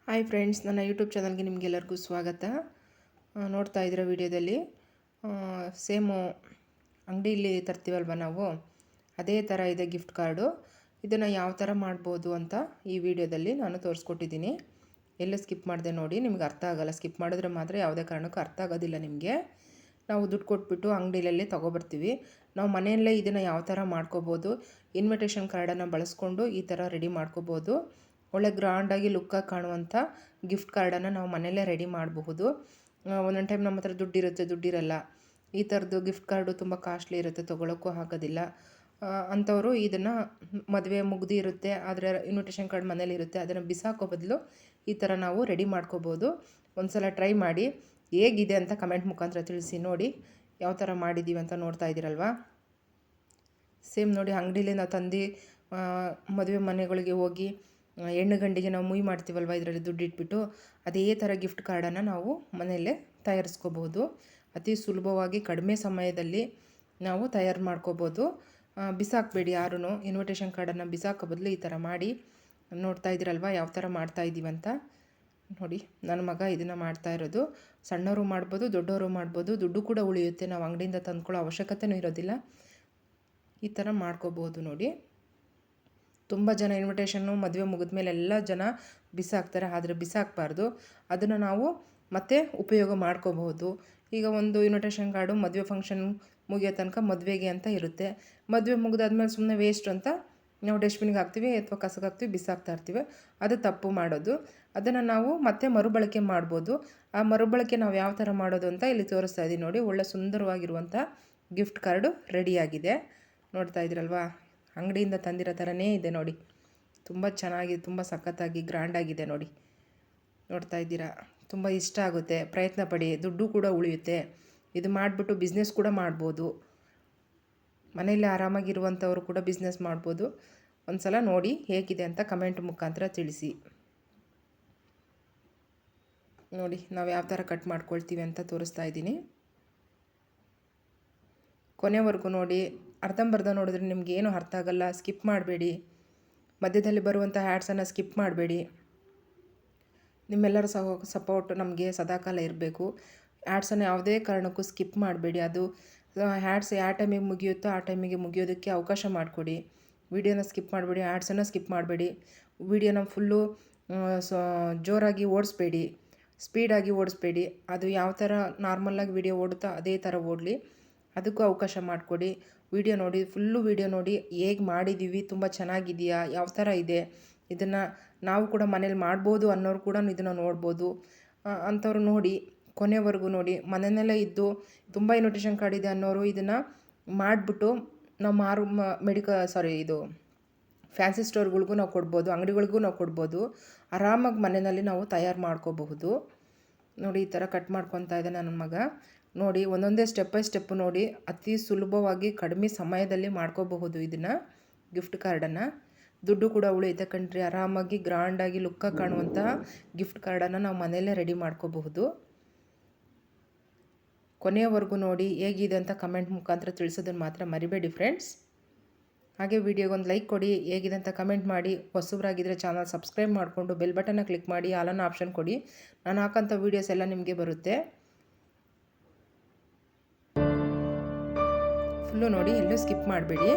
Hi friends, ನನ್ನ YouTube ಚಾನಲ್ಗೆ ನಿಮಗೆಲ್ಲರಿಗೂ ಸ್ವಾಗತ. ನೋಡ್ತಾ ಇದ್ದೀರ ವಿಡಿಯೋದಲ್ಲಿ ಸೇಮು ಅಂಗಡಿಯಲ್ಲಿ ತರ್ತೀವಲ್ವ ನಾವು, ಅದೇ ಥರ ಇದೆ ಗಿಫ್ಟ್ ಕಾರ್ಡು. ಇದನ್ನು ಯಾವ ಥರ ಮಾಡ್ಬೋದು ಅಂತ ಈ ವಿಡಿಯೋದಲ್ಲಿ ನಾನು ತೋರಿಸ್ಕೊಟ್ಟಿದ್ದೀನಿ. ಎಲ್ಲೂ ಸ್ಕಿಪ್ ಮಾಡಿದೆ ನೋಡಿ, ನಿಮ್ಗೆ ಅರ್ಥ ಆಗೋಲ್ಲ. ಸ್ಕಿಪ್ ಮಾಡಿದ್ರೆ ಮಾತ್ರ ಯಾವುದೇ ಕಾರಣಕ್ಕೂ ಅರ್ಥ ಆಗೋದಿಲ್ಲ ನಿಮಗೆ. ನಾವು ದುಡ್ಡು ಕೊಟ್ಬಿಟ್ಟು ಅಂಗಡಿಯಲ್ಲಿ ತೊಗೊಬರ್ತೀವಿ. ನಾವು ಮನೆಯಲ್ಲೇ ಇದನ್ನು ಯಾವ ಥರ ಮಾಡ್ಕೋಬೋದು, ಇನ್ವಿಟೇಷನ್ ಕಾರ್ಡನ್ನು ಬಳಸ್ಕೊಂಡು ಈ ಥರ ರೆಡಿ ಮಾಡ್ಕೋಬೋದು. ಒಳ್ಳೆ ಗ್ರ್ಯಾಂಡಾಗಿ ಲುಕ್ಕಾಗಿ ಕಾಣುವಂಥ ಗಿಫ್ಟ್ ಕಾರ್ಡನ್ನು ನಾವು ಮನೆಯಲ್ಲೇ ರೆಡಿ ಮಾಡಬಹುದು. ಒಂದೊಂದು ಟೈಮ್ ನಮ್ಮ ಹತ್ರ ದುಡ್ಡಿರಲ್ಲ. ಈ ಥರದ್ದು ಗಿಫ್ಟ್ ಕಾರ್ಡು ತುಂಬ ಕಾಸ್ಟ್ಲಿ ಇರುತ್ತೆ, ತೊಗೊಳಕ್ಕೂ ಆಗೋದಿಲ್ಲ. ಅಂಥವರು ಇದನ್ನು ಮದುವೆ ಮುಗ್ದು ಇರುತ್ತೆ, ಆದರೆ ಇನ್ವಿಟೇಷನ್ ಕಾರ್ಡ್ ಮನೇಲಿರುತ್ತೆ, ಅದನ್ನು ಬಿಸಾಕೋ ಬದಲು ಈ ಥರ ನಾವು ರೆಡಿ ಮಾಡ್ಕೋಬೋದು. ಒಂದು ಸಲ ಟ್ರೈ ಮಾಡಿ, ಹೇಗಿದೆ ಅಂತ ಕಮೆಂಟ್ ಮುಖಾಂತರ ತಿಳಿಸಿ. ನೋಡಿ ಯಾವ ಥರ ಮಾಡಿದ್ದೀವಿ ಅಂತ ನೋಡ್ತಾ ಇದ್ದೀರಲ್ವ. ಸೇಮ್ ನೋಡಿ, ಅಂಗಡಿಲಿ ನಾವು ತಂದು ಮದುವೆ ಮನೆಗಳಿಗೆ ಹೋಗಿ ಹೆಣ್ಣು ಗಂಡಿಗೆ ನಾವು ಮುಯಿ ಮಾಡ್ತೀವಲ್ವ, ಇದರಲ್ಲಿ ದುಡ್ಡು ಇಟ್ಬಿಟ್ಟು ಅದೇ ಥರ ಗಿಫ್ಟ್ ಕಾರ್ಡನ್ನು ನಾವು ಮನೆಯಲ್ಲೇ ತಯಾರಿಸ್ಕೋಬೋದು. ಅತಿ ಸುಲಭವಾಗಿ ಕಡಿಮೆ ಸಮಯದಲ್ಲಿ ನಾವು ತಯಾರು ಮಾಡ್ಕೋಬೋದು. ಬಿಸಾಕಬೇಡಿ ಯಾರೂ. ಇನ್ವಿಟೇಷನ್ ಕಾರ್ಡನ್ನು ಬಿಸಾಕೋ ಬದಲು ಈ ಥರ ಮಾಡಿ. ನೋಡ್ತಾ ಇದ್ದೀರಲ್ವ ಯಾವ ಥರ ಮಾಡ್ತಾಯಿದ್ದೀವಂತ. ನೋಡಿ, ನನ್ನ ಮಗ ಇದನ್ನು ಮಾಡ್ತಾ ಇರೋದು. ಸಣ್ಣವರು ಮಾಡ್ಬೋದು, ದೊಡ್ಡವರು ಮಾಡ್ಬೋದು. ದುಡ್ಡು ಕೂಡ ಉಳಿಯುತ್ತೆ, ನಾವು ಅಂಗಡಿಯಿಂದ ತಂದ್ಕೊಳ್ಳೋ ಅವಶ್ಯಕತೆಯೂ ಇರೋದಿಲ್ಲ. ಈ ಥರ ಮಾಡ್ಕೋಬೋದು ನೋಡಿ. ತುಂಬ ಜನ ಇನ್ವಿಟೇಷನ್ನು ಮದುವೆ ಮುಗಿದ ಮೇಲೆ ಎಲ್ಲ ಜನ ಬಿಸಾಕ್ತಾರೆ, ಆದರೆ ಬಿಸಾಕಬಾರ್ದು. ಅದನ್ನು ನಾವು ಮತ್ತೆ ಉಪಯೋಗ ಮಾಡ್ಕೋಬಹುದು. ಈಗ ಒಂದು ಇನ್ವಿಟೇಷನ್ ಕಾರ್ಡು ಮದುವೆ ಫಂಕ್ಷನ್ ಮುಗಿಯೋ ತನಕ ಮದುವೆಗೆ ಅಂತ ಇರುತ್ತೆ. ಮದುವೆ ಮುಗಿದಾದ್ಮೇಲೆ ಸುಮ್ಮನೆ ವೇಸ್ಟ್ ಅಂತ ನಾವು ಡಸ್ಟ್ಬಿನ್ಗೆ ಹಾಕ್ತೀವಿ ಅಥವಾ ಕಸಕ್ಕೆ ಹಾಕ್ತೀವಿ, ಬಿಸಾಕ್ತಾ ಇರ್ತೀವಿ. ಅದು ತಪ್ಪು ಮಾಡೋದು. ಅದನ್ನು ನಾವು ಮತ್ತೆ ಮರುಬಳಕೆ ಮಾಡ್ಬೋದು. ಆ ಮರುಬಳಕೆ ನಾವು ಯಾವ ಥರ ಮಾಡೋದು ಅಂತ ಇಲ್ಲಿ ತೋರಿಸ್ತಾ ಇದ್ದೀನಿ ನೋಡಿ. ಒಳ್ಳೆ ಸುಂದರವಾಗಿರುವಂಥ ಗಿಫ್ಟ್ ಕಾರ್ಡು ರೆಡಿಯಾಗಿದೆ. ನೋಡ್ತಾ ಇದ್ದೀರಲ್ವಾ, ಅಂಗಡಿಯಿಂದ ತಂದಿರೋ ಥರನೇ ಇದೆ ನೋಡಿ. ತುಂಬ ಚೆನ್ನಾಗಿ, ತುಂಬ ಸಖತ್ತಾಗಿ ಗ್ರ್ಯಾಂಡಾಗಿದೆ ನೋಡಿ. ನೋಡ್ತಾ ಇದ್ದೀರಾ, ತುಂಬ ಇಷ್ಟ ಆಗುತ್ತೆ. ಪ್ರಯತ್ನ ಪಡಿ, ದುಡ್ಡು ಕೂಡ ಉಳಿಯುತ್ತೆ. ಇದು ಮಾಡಿಬಿಟ್ಟು ಬಿಸ್ನೆಸ್ ಕೂಡ ಮಾಡ್ಬೋದು. ಮನೆಯಲ್ಲೇ ಆರಾಮಾಗಿರುವಂಥವ್ರು ಕೂಡ ಬಿಸ್ನೆಸ್ ಮಾಡ್ಬೋದು. ಒಂದು ಸಲ ನೋಡಿ ಹೇಗಿದೆ ಅಂತ ಕಮೆಂಟ್ ಮುಖಾಂತರ ತಿಳಿಸಿ. ನೋಡಿ ನಾವು ಯಾವ ಥರ ಕಟ್ ಮಾಡ್ಕೊಳ್ತೀವಿ ಅಂತ ತೋರಿಸ್ತಾ ಇದ್ದೀನಿ. ಕೊನೆವರೆಗೂ ನೋಡಿ. ಅರ್ಧಂಬರ್ಧ ನೋಡಿದ್ರೆ ನಿಮ್ಗೆ ಏನು ಅರ್ಥ ಆಗೋಲ್ಲ. ಸ್ಕಿಪ್ ಮಾಡಬೇಡಿ. ಮಧ್ಯದಲ್ಲಿ ಬರುವಂಥ ಹ್ಯಾಡ್ಸನ್ನು ಸ್ಕಿಪ್ ಮಾಡಬೇಡಿ. ನಿಮ್ಮೆಲ್ಲರ ಸಪೋರ್ಟ್ ನಮಗೆ ಸದಾಕಾಲ ಇರಬೇಕು. ಹ್ಯಾಡ್ಸನ್ನು ಯಾವುದೇ ಕಾರಣಕ್ಕೂ ಸ್ಕಿಪ್ ಮಾಡಬೇಡಿ. ಅದು ಹ್ಯಾಡ್ಸ್ ಯಾವ ಟೈಮಿಗೆ ಮುಗಿಯುತ್ತೋ ಆ ಟೈಮಿಗೆ ಮುಗಿಯೋದಕ್ಕೆ ಅವಕಾಶ ಮಾಡಿಕೊಡಿ. ವೀಡಿಯೋನ ಸ್ಕಿಪ್ ಮಾಡಬೇಡಿ, ಹ್ಯಾಡ್ಸನ್ನು ಸ್ಕಿಪ್ ಮಾಡಬೇಡಿ. ವೀಡಿಯೋನ ಫುಲ್ಲು ಜೋರಾಗಿ ಓಡಿಸ್ಬೇಡಿ, ಸ್ಪೀಡಾಗಿ ಓಡಿಸ್ಬೇಡಿ. ಅದು ಯಾವ ಥರ ನಾರ್ಮಲಾಗಿ ವೀಡಿಯೋ ಓಡುತ್ತೋ ಅದೇ ಥರ ಓಡಲಿ. ಅದಕ್ಕೂ ಅವಕಾಶ ಮಾಡಿಕೊಡಿ. ವಿಡಿಯೋ ನೋಡಿ, ಫುಲ್ಲು ವಿಡಿಯೋ ನೋಡಿ. ಹೇಗೆ ಮಾಡಿದ್ದೀವಿ, ತುಂಬ ಚೆನ್ನಾಗಿದೆಯಾ, ಯಾವ ಥರ ಇದೆ, ಇದನ್ನು ನಾವು ಕೂಡ ಮನೇಲಿ ಮಾಡ್ಬೋದು ಅನ್ನೋರು ಕೂಡ ಇದನ್ನು ನೋಡ್ಬೋದು. ಅಂಥವ್ರು ನೋಡಿ, ಕೊನೆವರೆಗೂ ನೋಡಿ. ಮನೆಯಲ್ಲೇ ಇದ್ದು ತುಂಬ ಇನ್ವಿಟೇಷನ್ ಕಾರ್ಡ್ ಇದೆ ಅನ್ನೋರು ಇದನ್ನು ಮಾಡಿಬಿಟ್ಟು ನಾವು ಇದು ಫ್ಯಾನ್ಸಿ ಸ್ಟೋರ್ಗಳಿಗೂ ನಾವು ಕೊಡ್ಬೋದು, ಅಂಗಡಿಗಳಿಗೂ ನಾವು ಕೊಡ್ಬೋದು. ಆರಾಮಾಗಿ ಮನೆಯಲ್ಲಿ ನಾವು ತಯಾರು ಮಾಡ್ಕೋಬಹುದು. ನೋಡಿ, ಈ ಥರ ಕಟ್ ಮಾಡ್ಕೊತಾ ಇದ್ದಾನೆ ನನ್ನ ಮಗ. ನೋಡಿ, ಒಂದೊಂದೇ ಸ್ಟೆಪ್ ಬೈ ಸ್ಟೆಪ್ಪು ನೋಡಿ. ಅತಿ ಸುಲಭವಾಗಿ ಕಡಿಮೆ ಸಮಯದಲ್ಲಿ ಮಾಡ್ಕೋಬಹುದು ಇದನ್ನು, ಗಿಫ್ಟ್ ಕಾರ್ಡನ್ನು. ದುಡ್ಡು ಕೂಡ ಉಳಿಯುತ್ತೆ ಕಣ್ರಿ. ಆರಾಮಾಗಿ ಗ್ರ್ಯಾಂಡಾಗಿ ಲುಕ್ಕಾಗಿ ಕಾಣುವಂತಹ ಗಿಫ್ಟ್ ಕಾರ್ಡನ್ನು ನಾವು ಮನೆಯಲ್ಲೇ ರೆಡಿ ಮಾಡ್ಕೋಬಹುದು. ಕೊನೆಯವರೆಗೂ ನೋಡಿ, ಹೇಗಿದೆ ಅಂತ ಕಮೆಂಟ್ ಮುಖಾಂತರ ತಿಳಿಸೋದನ್ನು ಮಾತ್ರ ಮರಿಬೇಡಿ ಫ್ರೆಂಡ್ಸ್. ಹಾಗೆ ವಿಡಿಯೋಗೊಂದು ಲೈಕ್ ಕೊಡಿ, ಹೇಗಿದೆ ಅಂತ ಕಮೆಂಟ್ ಮಾಡಿ. ಹೊಸಬರಾಗಿದ್ದರೆ ಚಾನಲ್ ಸಬ್ಸ್ಕ್ರೈಬ್ ಮಾಡಿಕೊಂಡು ಬೆಲ್ ಬಟನ್ನ ಕ್ಲಿಕ್ ಮಾಡಿ, ಆಲನ್ನು ಆಪ್ಷನ್ ಕೊಡಿ. ನಾನು ಹಾಕೋಂಥ ವೀಡಿಯೋಸ್ ಎಲ್ಲ ನಿಮಗೆ ಬರುತ್ತೆ. ಫುಲ್ಲು ನೋಡಿ, ಎಲ್ಲೂ ಸ್ಕಿಪ್ ಮಾಡಬೇಡಿ.